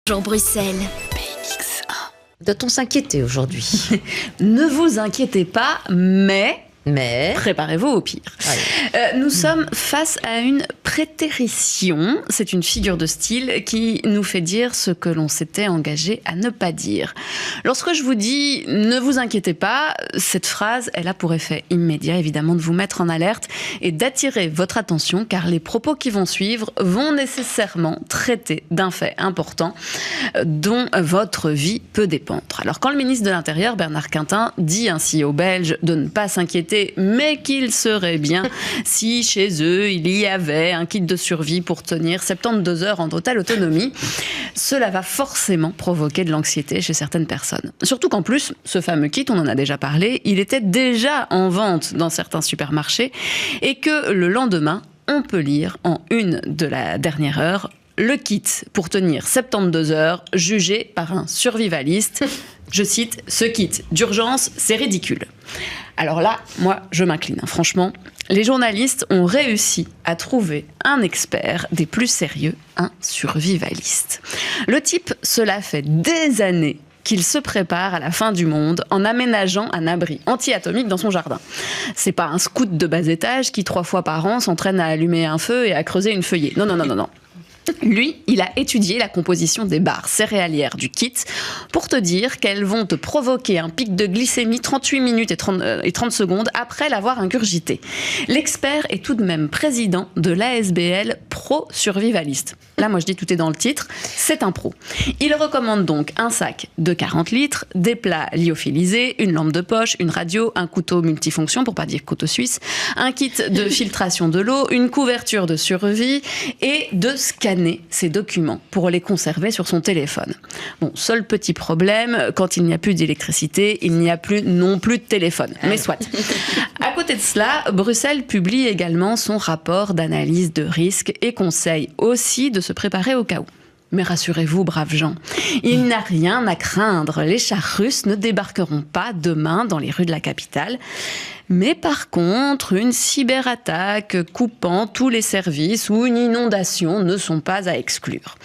Jean Bruxelles. Doit-on s'inquiéter aujourd'hui? Ne vous inquiétez pas, mais préparez-vous au pire. Nous sommes face à une prétérition. C'est une figure de style qui nous fait dire ce que l'on s'était engagé à ne pas dire. Lorsque je vous dis « ne vous inquiétez pas », cette phrase, elle a pour effet immédiat, évidemment, de vous mettre en alerte et d'attirer votre attention, car les propos qui vont suivre vont nécessairement traiter d'un fait important dont votre vie peut dépendre. Alors, quand le ministre de l'Intérieur, Bernard Quintin, dit ainsi aux Belges de ne pas s'inquiéter, mais qu'il serait bien si chez eux il y avait un kit de survie pour tenir 72 heures en totale autonomie, cela va forcément provoquer de l'anxiété chez certaines personnes. Surtout qu'en plus, ce fameux kit, on en a déjà parlé, il était déjà en vente dans certains supermarchés et que le lendemain, on peut lire en une de la dernière heure: le kit pour tenir 72 heures, jugé par un survivaliste. Je cite, « Ce kit d'urgence, c'est ridicule ». Alors là, moi, je m'incline. Franchement, les journalistes ont réussi à trouver un expert des plus sérieux, un survivaliste. Le type, cela fait des années qu'il se prépare à la fin du monde en aménageant un abri anti-atomique dans son jardin. C'est pas un scout de bas étage qui 3 fois par an s'entraîne à allumer un feu et à creuser une feuillée. Non. Lui, il a étudié la composition des barres céréalières du kit pour te dire qu'elles vont te provoquer un pic de glycémie 38 minutes et 30 secondes après l'avoir ingurgité. L'expert est tout de même président de l'ASBL Pro Survivaliste. Là, moi, je dis tout est dans le titre, c'est un pro. Il recommande donc un sac de 40 litres, des plats lyophilisés, une lampe de poche, une radio, un couteau multifonction, pour pas dire couteau suisse, un kit de filtration de l'eau, une couverture de survie et de scanner ses documents pour les conserver sur son téléphone. Bon, seul petit problème, quand il n'y a plus d'électricité, il n'y a plus non plus de téléphone. Mais soit. À côté de cela, Bruxelles publie également son rapport d'analyse de risque et conseille aussi de se préparer au cas où. Mais rassurez-vous, braves gens, il n'y a rien à craindre. Les chars russes ne débarqueront pas demain dans les rues de la capitale. Mais par contre, une cyberattaque coupant tous les services ou une inondation ne sont pas à exclure.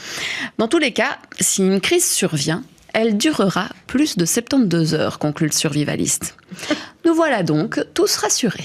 Dans tous les cas, si une crise survient, elle durera plus de 72 heures, conclut le survivaliste. Nous voilà donc tous rassurés.